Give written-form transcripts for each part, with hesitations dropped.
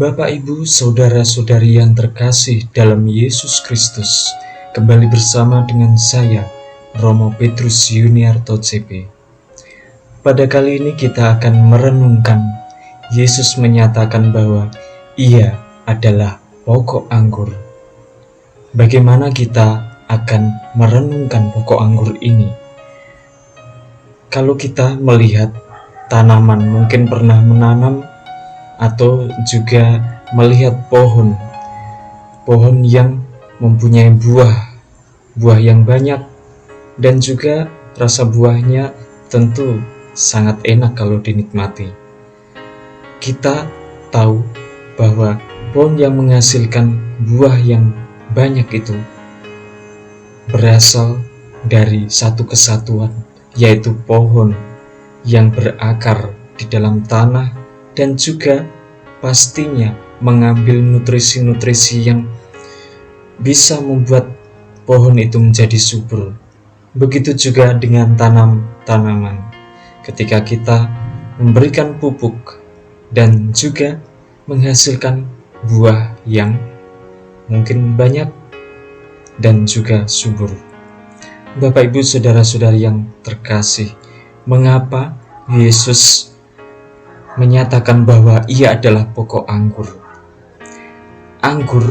Bapak, Ibu, saudara-saudari yang terkasih dalam Yesus Kristus, kembali bersama dengan saya, Romo Petrus Yuniarto CP. Pada kali ini kita akan merenungkan Yesus menyatakan bahwa Ia adalah pokok anggur. Bagaimana kita akan merenungkan pokok anggur ini? Kalau kita melihat tanaman, mungkin pernah menanam atau juga melihat pohon yang mempunyai buah yang banyak, dan juga rasa buahnya tentu sangat enak kalau dinikmati. Kita tahu bahwa pohon yang menghasilkan buah yang banyak itu berasal dari satu kesatuan, yaitu pohon yang berakar di dalam tanah dan juga pastinya mengambil nutrisi-nutrisi yang bisa membuat pohon itu menjadi subur. Begitu juga dengan tanaman. Ketika kita memberikan pupuk dan juga menghasilkan buah yang mungkin banyak dan juga subur. Bapak, Ibu, saudara-saudari yang terkasih, mengapa Yesus menyatakan bahwa Ia adalah pokok anggur? Anggur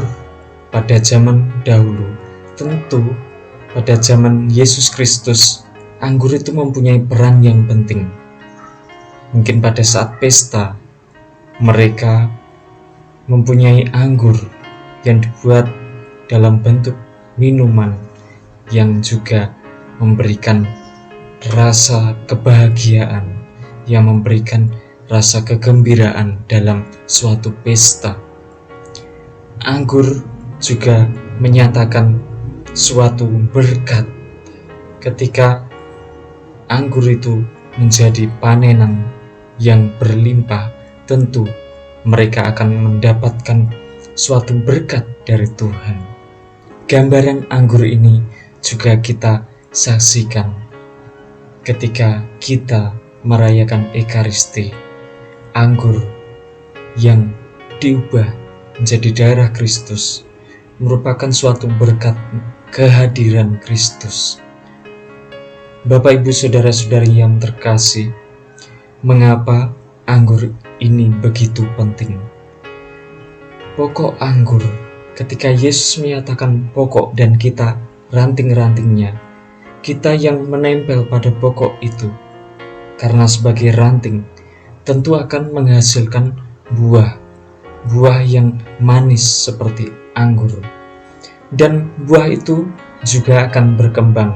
pada zaman dahulu, tentu pada zaman Yesus Kristus, anggur itu mempunyai peran yang penting. Mungkin pada saat pesta, mereka mempunyai anggur yang dibuat dalam bentuk minuman yang juga memberikan rasa kebahagiaan, yang memberikan rasa kegembiraan dalam suatu pesta. Anggur juga menyatakan suatu berkat. Ketika anggur itu menjadi panenan yang berlimpah, tentu mereka akan mendapatkan suatu berkat dari Tuhan. Gambaran anggur ini juga kita saksikan ketika kita merayakan Ekaristi. Anggur yang diubah menjadi darah Kristus merupakan suatu berkat kehadiran Kristus. Bapak, Ibu, saudara-saudari yang terkasih, mengapa anggur ini begitu penting? Pokok anggur, ketika Yesus menyatakan pokok dan kita ranting-rantingnya, kita yang menempel pada pokok itu, karena sebagai ranting tentu akan menghasilkan buah yang manis seperti anggur, dan buah itu juga akan berkembang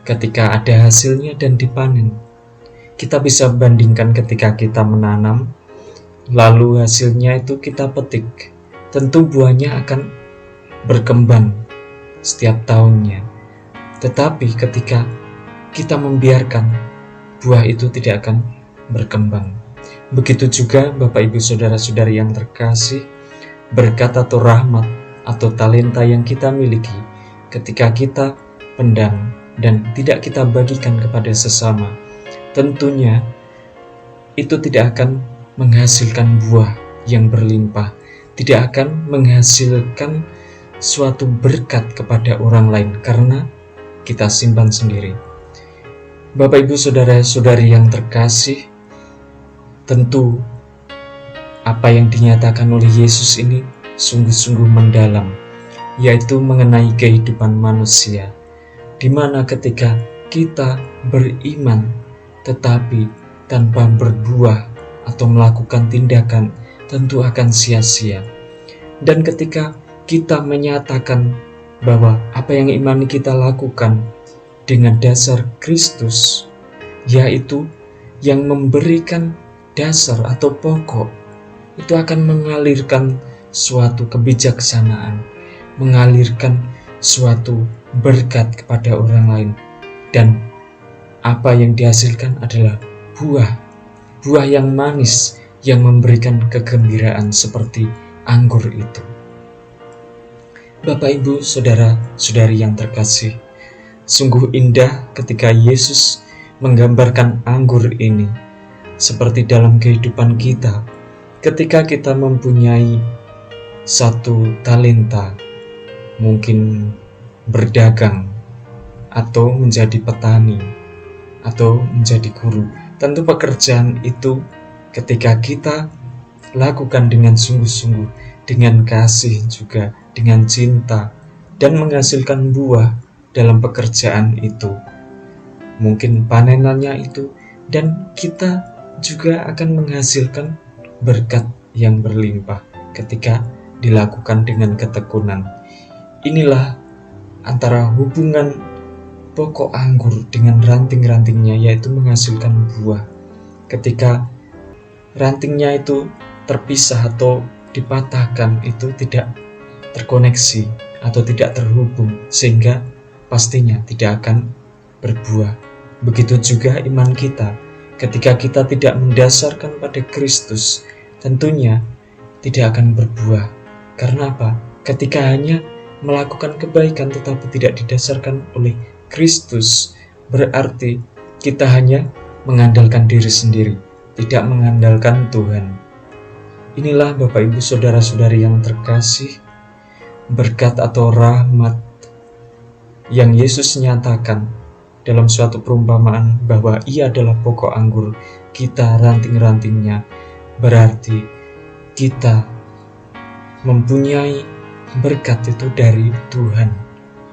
ketika ada hasilnya dan dipanen. Kita bisa bandingkan ketika kita menanam lalu hasilnya itu kita petik, tentu buahnya akan berkembang setiap tahunnya. Tetapi ketika kita membiarkan, buah itu tidak akan berkembang. Begitu juga Bapak, Ibu, saudara-saudari yang terkasih, berkat atau rahmat atau talenta yang kita miliki, ketika kita pendam dan tidak kita bagikan kepada sesama, tentunya itu tidak akan menghasilkan buah yang berlimpah, tidak akan menghasilkan suatu berkat kepada orang lain karena kita simpan sendiri. Bapak, Ibu, saudara-saudari yang terkasih, tentu apa yang dinyatakan oleh Yesus ini sungguh-sungguh mendalam, yaitu mengenai kehidupan manusia, di mana ketika kita beriman tetapi tanpa berbuah atau melakukan tindakan, tentu akan sia-sia. Dan ketika kita menyatakan bahwa apa yang imani kita lakukan dengan dasar Kristus, yaitu yang memberikan dasar atau pokok, itu akan mengalirkan suatu kebijaksanaan, mengalirkan suatu berkat kepada orang lain, dan apa yang dihasilkan adalah buah yang manis yang memberikan kegembiraan seperti anggur itu. Bapak, Ibu, saudara-saudari yang terkasih, sungguh indah ketika Yesus menggambarkan anggur ini seperti dalam kehidupan kita, Ketika kita mempunyai satu talenta, mungkin berdagang, atau menjadi petani, atau menjadi guru, tentu pekerjaan itu ketika kita lakukan dengan sungguh-sungguh, dengan kasih juga, dengan cinta, dan menghasilkan buah dalam pekerjaan itu, mungkin panenannya itu, dan kita juga akan menghasilkan berkat yang berlimpah ketika dilakukan dengan ketekunan. Inilah antara hubungan pokok anggur dengan ranting-rantingnya, yaitu menghasilkan buah. Ketika rantingnya itu terpisah atau dipatahkan, itu tidak terkoneksi atau tidak terhubung, sehingga pastinya tidak akan berbuah. Begitu juga iman kita, ketika kita tidak mendasarkan pada Kristus, tentunya tidak akan berbuah. Karena apa? Ketika hanya melakukan kebaikan tetapi tidak didasarkan oleh Kristus, berarti kita hanya mengandalkan diri sendiri, tidak mengandalkan Tuhan. Inilah Bapak Ibu Saudara-saudari yang terkasih, berkat atau rahmat yang Yesus nyatakan dalam suatu perumpamaan bahwa Ia adalah pokok anggur, kita ranting-rantingnya. Berarti kita mempunyai berkat itu dari Tuhan,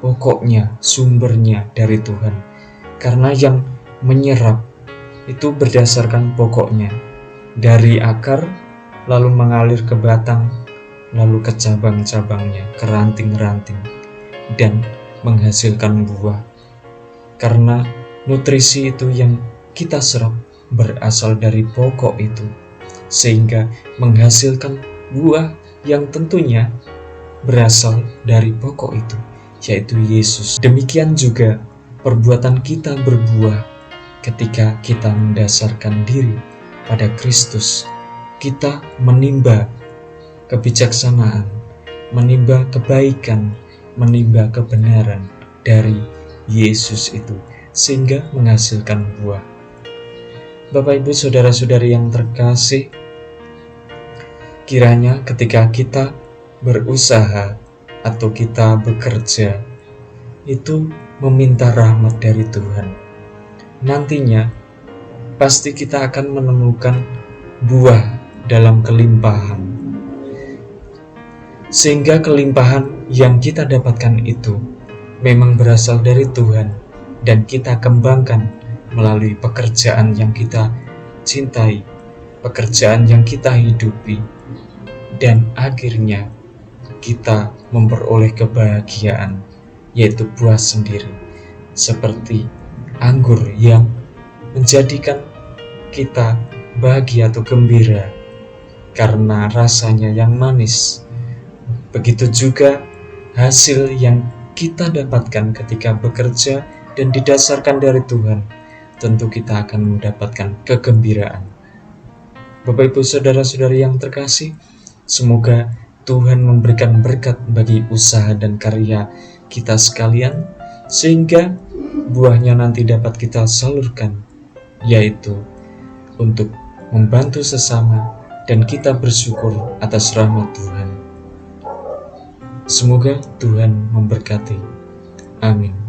pokoknya, sumbernya dari Tuhan. Karena yang menyerap itu berdasarkan pokoknya, dari akar lalu mengalir ke batang, lalu ke cabang-cabangnya, ke ranting-ranting, dan menghasilkan buah. Karena nutrisi itu yang kita serap berasal dari pokok itu, sehingga menghasilkan buah yang tentunya berasal dari pokok itu, yaitu Yesus. Demikian juga perbuatan kita berbuah ketika kita mendasarkan diri pada Kristus. Kita menimba kebijaksanaan, menimba kebaikan, menimba kebenaran dari Yesus itu, sehingga menghasilkan buah. Bapak Ibu Saudara-saudari yang terkasih, kiranya ketika kita berusaha atau kita bekerja, itu meminta rahmat dari Tuhan. Nantinya pasti kita akan menemukan buah dalam kelimpahan, sehingga kelimpahan yang kita dapatkan itu memang berasal dari Tuhan, dan kita kembangkan melalui pekerjaan yang kita cintai, pekerjaan yang kita hidupi, dan akhirnya kita memperoleh kebahagiaan, yaitu buah sendiri, seperti anggur yang menjadikan kita bahagia atau gembira karena rasanya yang manis. Begitu juga hasil yang kita dapatkan ketika bekerja dan didasarkan dari Tuhan, tentu kita akan mendapatkan kegembiraan. Bapak Ibu Saudara-saudari yang terkasih, semoga Tuhan memberikan berkat bagi usaha dan karya kita sekalian, sehingga buahnya nanti dapat kita salurkan, yaitu untuk membantu sesama, dan kita bersyukur atas rahmat Tuhan. Semoga Tuhan memberkati. Amin.